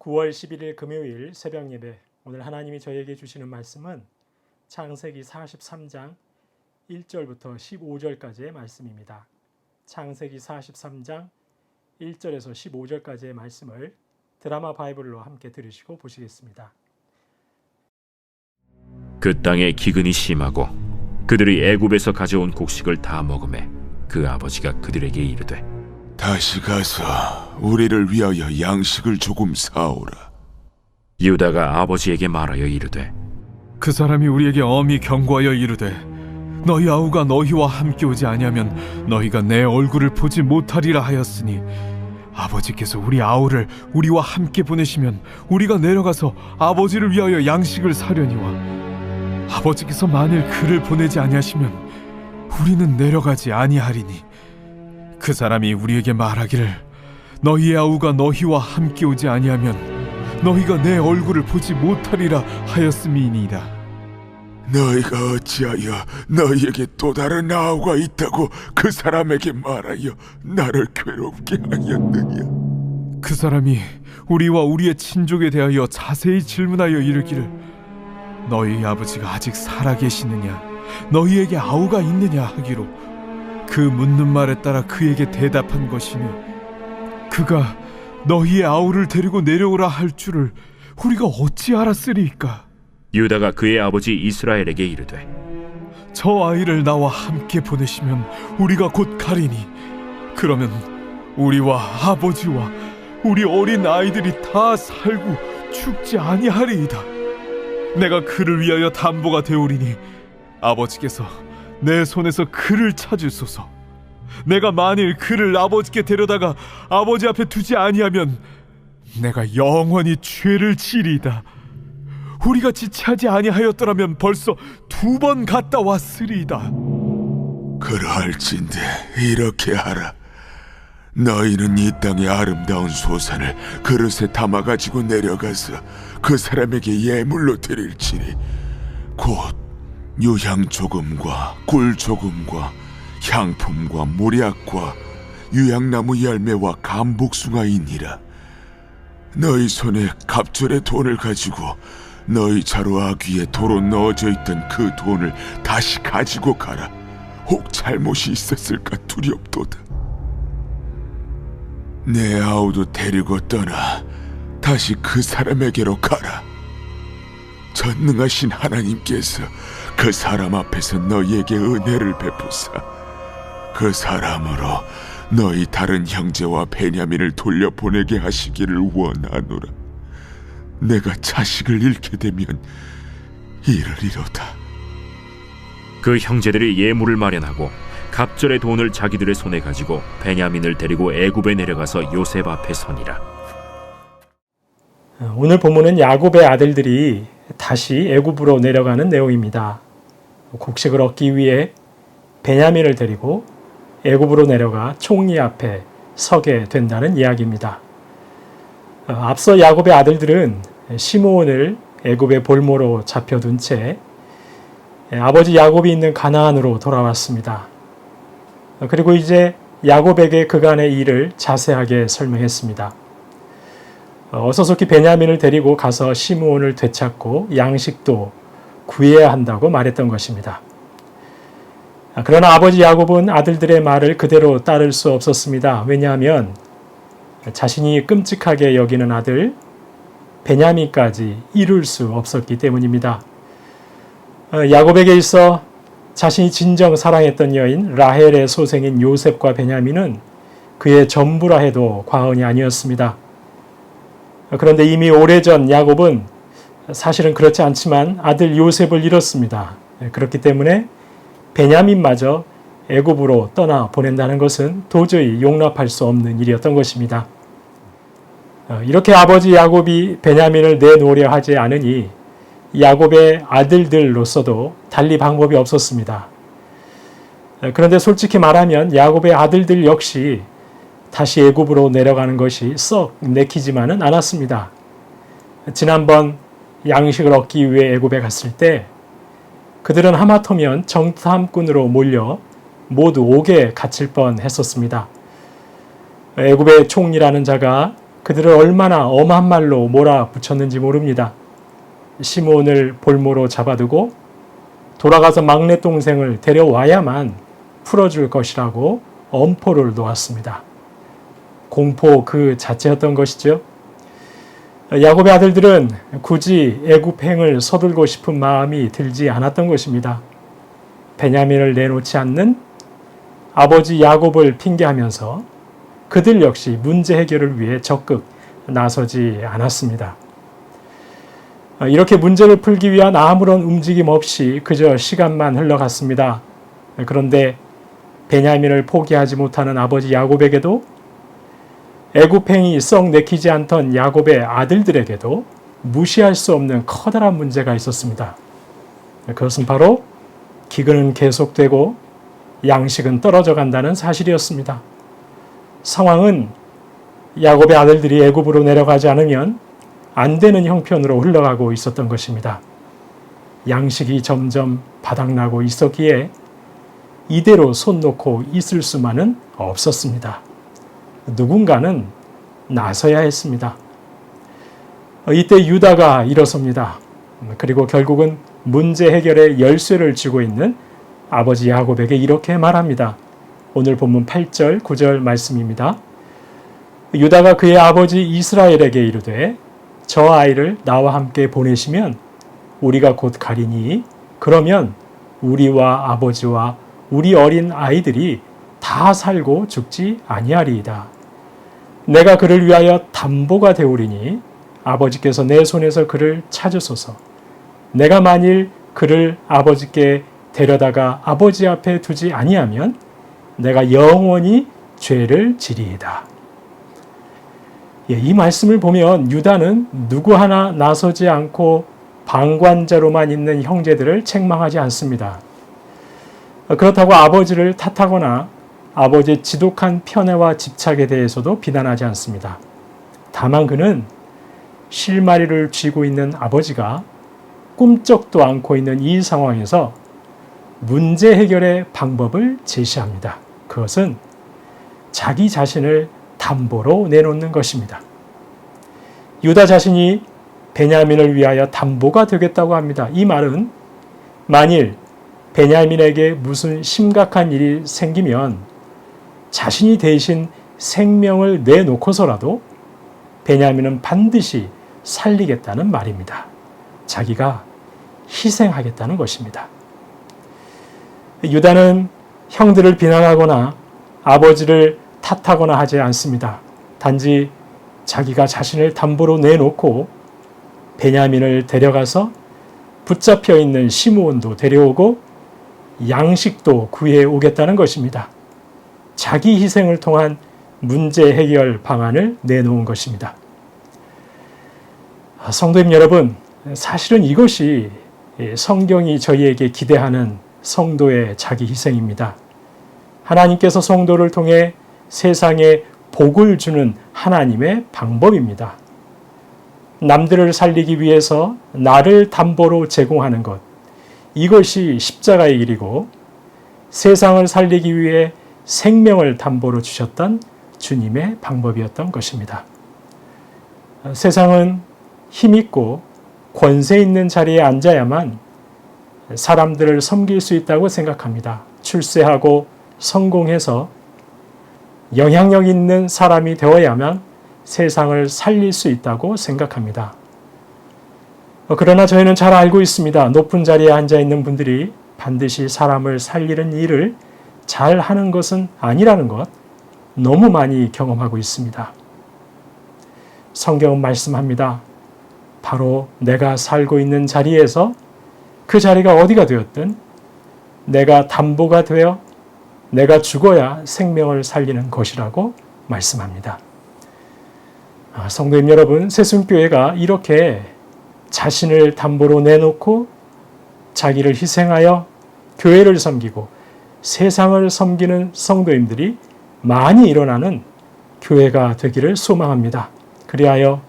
9월 11일 금요일 새벽 예배, 오늘 하나님이 저에게 주시는 말씀은 창세기 43장 1절부터 15절까지의 말씀입니다. 창세기 43장 1절에서 15절까지의 말씀을 드라마 바이블로 함께 들으시고 보시겠습니다. 그 땅에 기근이 심하고 그들이 애굽에서 가져온 곡식을 다 먹으매 그 아버지가 그들에게 이르되 다시 가서 우리를 위하여 양식을 조금 사오라. 유다가 아버지에게 말하여 이르되 그 사람이 우리에게 엄히 경고하여 이르되 너희 아우가 너희와 함께 오지 아니하면 너희가 내 얼굴을 보지 못하리라 하였으니 아버지께서 우리 아우를 우리와 함께 보내시면 우리가 내려가서 아버지를 위하여 양식을 사려니와 아버지께서 만일 그를 보내지 아니하시면 우리는 내려가지 아니하리니 그 사람이 우리에게 말하기를 너희의 아우가 너희와 함께 오지 아니하면 너희가 내 얼굴을 보지 못하리라 하였음이니이다. 너희가 어찌하여 너희에게 또 다른 아우가 있다고 그 사람에게 말하여 나를 괴롭게 하였느냐? 그 사람이 우리와 우리의 친족에 대하여 자세히 질문하여 이르기를 너희 아버지가 아직 살아계시느냐 너희에게 아우가 있느냐 하기로 그 묻는 말에 따라 그에게 대답한 것이니 그가 너희의 아우를 데리고 내려오라 할 줄을 우리가 어찌 알았으리이까? 유다가 그의 아버지 이스라엘에게 이르되 저 아이를 나와 함께 보내시면 우리가 곧 가리니 그러면 우리와 아버지와 우리 어린 아이들이 다 살고 죽지 아니하리이다. 내가 그를 위하여 담보가 되오리니 아버지께서 내 손에서 그를 찾으소서. 내가 만일 그를 아버지께 데려다가 아버지 앞에 두지 아니하면 내가 영원히 죄를 지리이다. 우리가 지체하지 아니하였더라면 벌써 2번 갔다 왔으리이다. 그러할진대 이렇게 하라. 너희는 이 땅의 아름다운 소산을 그릇에 담아가지고 내려가서 그 사람에게 예물로 드릴지니 곧 유향 조금과 꿀 조금과 향품과 모략과 유향나무 열매와 감복숭아이니라. 너희 손에 갑절의 돈을 가지고 너희 자루 아귀에 도로 넣어져 있던 그 돈을 다시 가지고 가라. 혹 잘못이 있었을까 두렵도다. 내 아우도 데리고 떠나 다시 그 사람에게로 가라. 전능하신 하나님께서 그 사람 앞에서 너희에게 은혜를 베푸사 그 사람으로 너희 다른 형제와 베냐민을 돌려보내게 하시기를 원하노라. 내가 자식을 잃게 되면 이르리로다. 그 형제들이 예물을 마련하고 갑절의 돈을 자기들의 손에 가지고 베냐민을 데리고 애굽에 내려가서 요셉 앞에 서니라. 오늘 본문은 야곱의 아들들이 다시 애굽으로 내려가는 내용입니다. 곡식을 얻기 위해 베냐민을 데리고 애굽으로 내려가 총리 앞에 서게 된다는 이야기입니다. 앞서 야곱의 아들들은 시므온을 애굽의 볼모로 잡혀둔 채 아버지 야곱이 있는 가나안으로 돌아왔습니다. 그리고 이제 야곱에게 그간의 일을 자세하게 설명했습니다. 어서속히 베냐민을 데리고 가서 시므온을 되찾고 양식도 구해야 한다고 말했던 것입니다. 그러나 아버지 야곱은 아들들의 말을 그대로 따를 수 없었습니다. 왜냐하면 자신이 끔찍하게 여기는 아들 베냐민까지 이룰 수 없었기 때문입니다. 야곱에게 있어 자신이 진정 사랑했던 여인 라헬의 소생인 요셉과 베냐민은 그의 전부라 해도 과언이 아니었습니다. 그런데 이미 오래전 야곱은 사실은 그렇지 않지만 아들 요셉을 잃었습니다. 그렇기 때문에 베냐민마저 애굽으로 떠나 보낸다는 것은 도저히 용납할 수 없는 일이었던 것입니다. 이렇게 아버지 야곱이 베냐민을 내놓으려 하지 않으니 야곱의 아들들로서도 달리 방법이 없었습니다. 그런데 솔직히 말하면 야곱의 아들들 역시 다시 애굽으로 내려가는 것이 썩 내키지만은 않았습니다. 지난번 양식을 얻기 위해 애굽에 갔을 때 그들은 하마터면 정탐꾼으로 몰려 모두 옥에 갇힐 뻔했었습니다. 애굽의 총리라는 자가 그들을 얼마나 엄한 말로 몰아붙였는지 모릅니다. 시므온을 볼모로 잡아두고 돌아가서 막내 동생을 데려와야만 풀어줄 것이라고 엄포를 놓았습니다. 공포 그 자체였던 것이죠. 야곱의 아들들은 굳이 애굽행을 서둘고 싶은 마음이 들지 않았던 것입니다. 베냐민을 내놓지 않는 아버지 야곱을 핑계하면서 그들 역시 문제 해결을 위해 적극 나서지 않았습니다. 이렇게 문제를 풀기 위한 아무런 움직임 없이 그저 시간만 흘러갔습니다. 그런데 베냐민을 포기하지 못하는 아버지 야곱에게도 애굽행이 썩 내키지 않던 야곱의 아들들에게도 무시할 수 없는 커다란 문제가 있었습니다. 그것은 바로 기근은 계속되고 양식은 떨어져 간다는 사실이었습니다. 상황은 야곱의 아들들이 애굽으로 내려가지 않으면 안 되는 형편으로 흘러가고 있었던 것입니다. 양식이 점점 바닥나고 있었기에 이대로 손 놓고 있을 수만은 없었습니다. 누군가는 나서야 했습니다. 이때 유다가 일어섭니다. 그리고 결국은 문제 해결의 열쇠를 쥐고 있는 아버지 야곱에게 이렇게 말합니다. 오늘 본문 8절, 9절 말씀입니다. 유다가 그의 아버지 이스라엘에게 이르되 저 아이를 나와 함께 보내시면 우리가 곧 가리니 그러면 우리와 아버지와 우리 어린 아이들이 다 살고 죽지 아니하리이다. 내가 그를 위하여 담보가 되오리니 아버지께서 내 손에서 그를 찾으소서. 내가 만일 그를 아버지께 데려다가 아버지 앞에 두지 아니하면 내가 영원히 죄를 지리이다. 이 말씀을 보면 유다는 누구 하나 나서지 않고 방관자로만 있는 형제들을 책망하지 않습니다. 그렇다고 아버지를 탓하거나 아버지의 지독한 편애와 집착에 대해서도 비난하지 않습니다. 다만 그는 실마리를 쥐고 있는 아버지가 꿈쩍도 않고 있는 이 상황에서 문제 해결의 방법을 제시합니다. 그것은 자기 자신을 담보로 내놓는 것입니다. 유다 자신이 베냐민을 위하여 담보가 되겠다고 합니다. 이 말은 만일 베냐민에게 무슨 심각한 일이 생기면 자신이 대신 생명을 내놓고서라도 베냐민은 반드시 살리겠다는 말입니다. 자기가 희생하겠다는 것입니다. 유다는 형들을 비난하거나 아버지를 탓하거나 하지 않습니다. 단지 자기가 자신을 담보로 내놓고 베냐민을 데려가서 붙잡혀 있는 시므온도 데려오고 양식도 구해 오겠다는 것입니다. 자기 희생을 통한 문제 해결 방안을 내놓은 것입니다. 성도님 여러분, 사실은 이것이 성경이 저희에게 기대하는 성도의 자기 희생입니다. 하나님께서 성도를 통해 세상에 복을 주는 하나님의 방법입니다. 남들을 살리기 위해서 나를 담보로 제공하는 것, 이것이 십자가의 일이고 세상을 살리기 위해 생명을 담보로 주셨던 주님의 방법이었던 것입니다. 세상은 힘있고 권세 있는 자리에 앉아야만 사람들을 섬길 수 있다고 생각합니다. 출세하고 성공해서 영향력 있는 사람이 되어야만 세상을 살릴 수 있다고 생각합니다. 그러나 저희는 잘 알고 있습니다. 높은 자리에 앉아 있는 분들이 반드시 사람을 살리는 일을 잘 하는 것은 아니라는 것 너무 많이 경험하고 있습니다. 성경은 말씀합니다. 바로 내가 살고 있는 자리에서 그 자리가 어디가 되었든 내가 담보가 되어 내가 죽어야 생명을 살리는 것이라고 말씀합니다. 성도님 여러분, 새순교회가 이렇게 자신을 담보로 내놓고 자기를 희생하여 교회를 섬기고 세상을 섬기는 성도님들이 많이 일어나는 교회가 되기를 소망합니다. 그리하여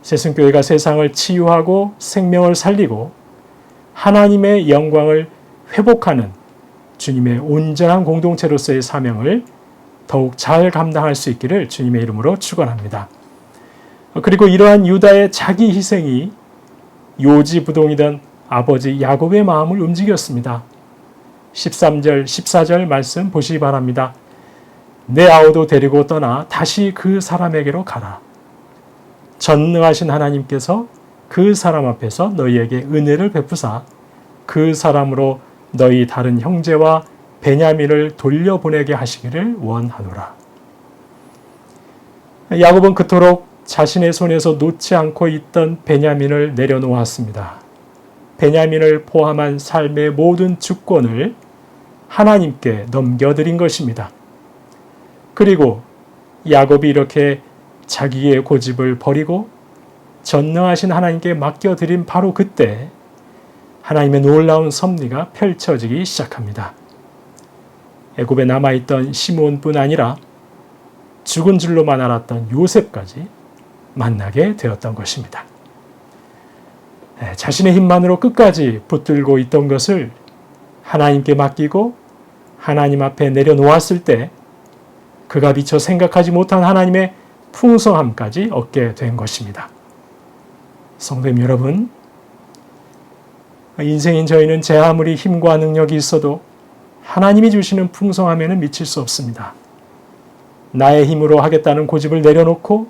새순교회가 세상을 치유하고 생명을 살리고 하나님의 영광을 회복하는 주님의 온전한 공동체로서의 사명을 더욱 잘 감당할 수 있기를 주님의 이름으로 축원합니다. 그리고 이러한 유다의 자기 희생이 요지부동이던 아버지 야곱의 마음을 움직였습니다. 13절, 14절 말씀 보시기 바랍니다. 내 아우도 데리고 떠나 다시 그 사람에게로 가라. 전능하신 하나님께서 그 사람 앞에서 너희에게 은혜를 베푸사 그 사람으로 너희 다른 형제와 베냐민을 돌려보내게 하시기를 원하노라. 야곱은 그토록 자신의 손에서 놓지 않고 있던 베냐민을 내려놓았습니다. 베냐민을 포함한 삶의 모든 주권을 하나님께 넘겨드린 것입니다. 그리고 야곱이 이렇게 자기의 고집을 버리고 전능하신 하나님께 맡겨드린 바로 그때 하나님의 놀라운 섭리가 펼쳐지기 시작합니다. 애굽에 남아있던 시몬뿐 아니라 죽은 줄로만 알았던 요셉까지 만나게 되었던 것입니다. 자신의 힘만으로 끝까지 붙들고 있던 것을 하나님께 맡기고 하나님 앞에 내려놓았을 때 그가 미처 생각하지 못한 하나님의 풍성함까지 얻게 된 것입니다. 성도님 여러분, 인생인 저희는 제 아무리 힘과 능력이 있어도 하나님이 주시는 풍성함에는 미칠 수 없습니다. 나의 힘으로 하겠다는 고집을 내려놓고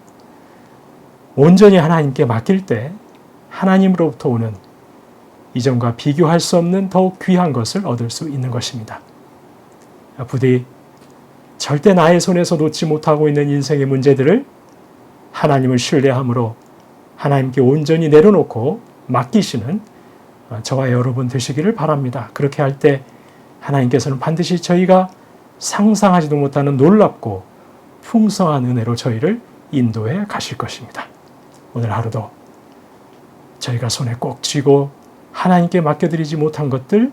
온전히 하나님께 맡길 때 하나님으로부터 오는 이전과 비교할 수 없는 더욱 귀한 것을 얻을 수 있는 것입니다. 부디 절대 나의 손에서 놓지 못하고 있는 인생의 문제들을 하나님을 신뢰함으로 하나님께 온전히 내려놓고 맡기시는 저와 여러분 되시기를 바랍니다. 그렇게 할 때 하나님께서는 반드시 저희가 상상하지도 못하는 놀랍고 풍성한 은혜로 저희를 인도해 가실 것입니다. 오늘 하루도 저희가 손에 꼭 쥐고 하나님께 맡겨드리지 못한 것들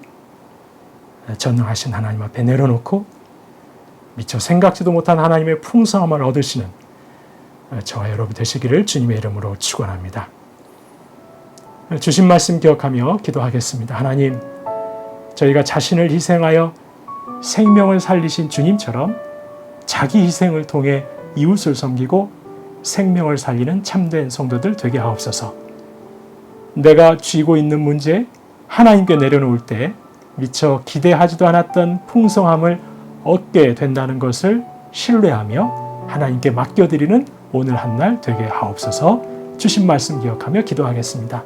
전능하신 하나님 앞에 내려놓고 미처 생각지도 못한 하나님의 풍성함을 얻으시는 저와 여러분 되시기를 주님의 이름으로 축원합니다. 주신 말씀 기억하며 기도하겠습니다. 하나님, 저희가 자신을 희생하여 생명을 살리신 주님처럼 자기 희생을 통해 이웃을 섬기고 생명을 살리는 참된 성도들 되게 하옵소서. 내가 쥐고 있는 문제 하나님께 내려놓을 때 미처 기대하지도 않았던 풍성함을 얻게 된다는 것을 신뢰하며 하나님께 맡겨드리는 오늘 한 날 되게 하옵소서. 주신 말씀 기억하며 기도하겠습니다.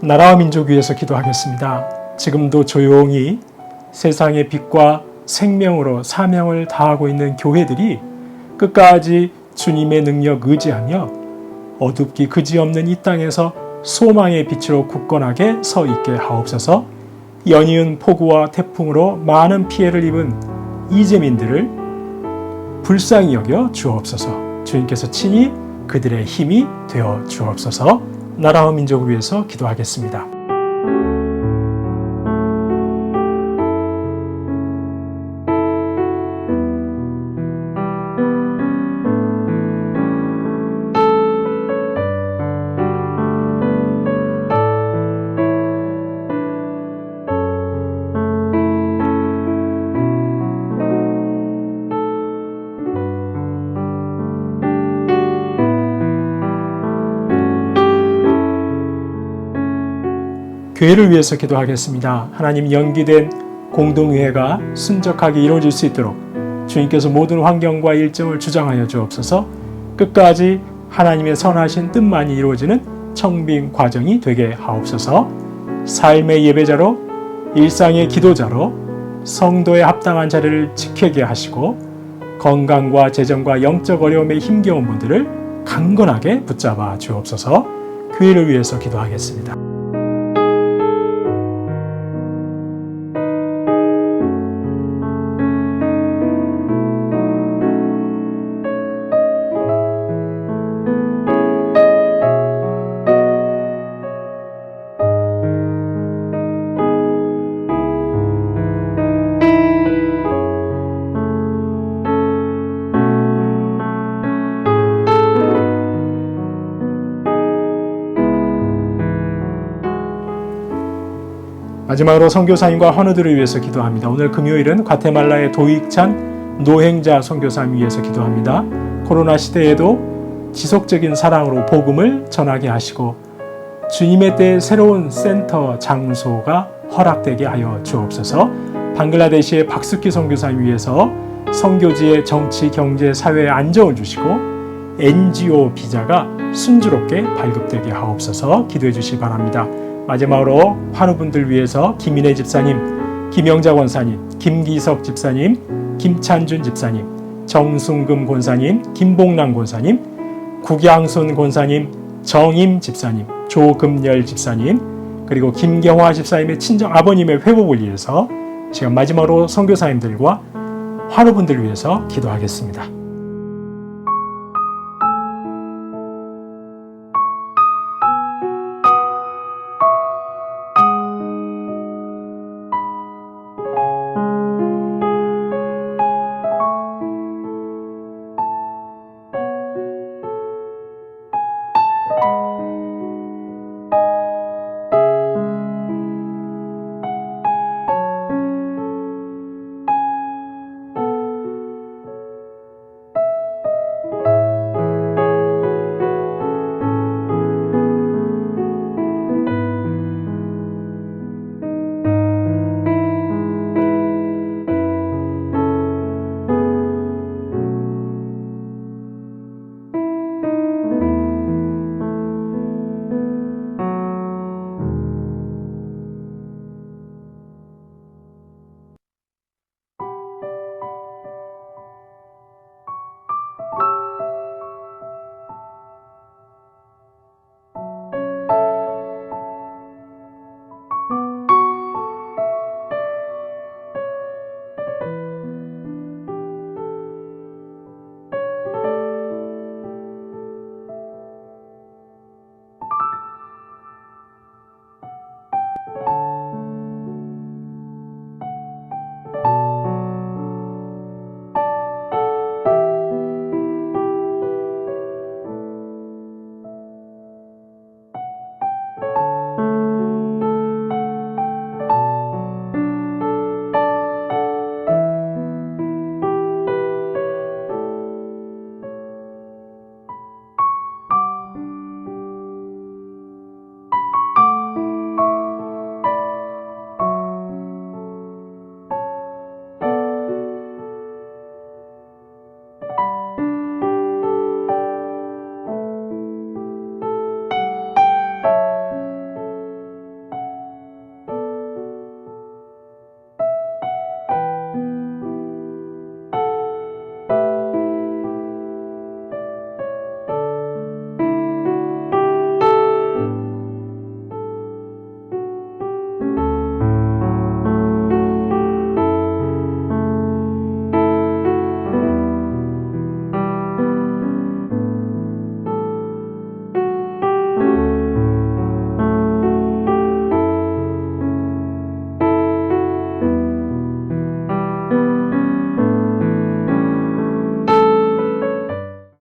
나라와 민족 위해서 기도하겠습니다. 지금도 조용히 세상의 빛과 생명으로 사명을 다하고 있는 교회들이 끝까지 주님의 능력 의지하며 어둡기 그지없는 이 땅에서 소망의 빛으로 굳건하게 서 있게 하옵소서. 연이은 폭우와 태풍으로 많은 피해를 입은 이재민들을 불쌍히 여겨 주옵소서. 주님께서 친히 그들의 힘이 되어 주옵소서. 나라와 민족을 위해서 기도하겠습니다. 교회를 위해서 기도하겠습니다. 하나님, 연기된 공동회의가 순적하게 이루어질 수 있도록 주님께서 모든 환경과 일정을 주장하여 주옵소서. 끝까지 하나님의 선하신 뜻만이 이루어지는 청빙 과정이 되게 하옵소서. 삶의 예배자로, 일상의 기도자로 성도의 합당한 자리를 지키게 하시고 건강과 재정과 영적 어려움에 힘겨운 분들을 강건하게 붙잡아 주옵소서. 교회를 위해서 기도하겠습니다. 마지막으로 선교사님과 환우들을 위해서 기도합니다. 오늘 금요일은 과테말라의 도익찬 노행자 선교사님 위해서 기도합니다. 코로나 시대에도 지속적인 사랑으로 복음을 전하게 하시고 주님의 때 새로운 센터 장소가 허락되게 하여 주옵소서. 방글라데시의 박숙기 선교사님 위해서 선교지의 정치, 경제, 사회에 안정을 주시고 NGO 비자가 순조롭게 발급되게 하옵소서. 기도해 주시기 바랍니다. 마지막으로 환우분들 위해서 김인혜 집사님, 김영자 권사님, 김기석 집사님, 김찬준 집사님, 정순금 권사님, 김봉남 권사님, 국양순 권사님, 정임 집사님, 조금열 집사님, 그리고 김경화 집사님의 친정 아버님의 회복을 위해서 지금 마지막으로 선교사님들과 환우분들 위해서 기도하겠습니다.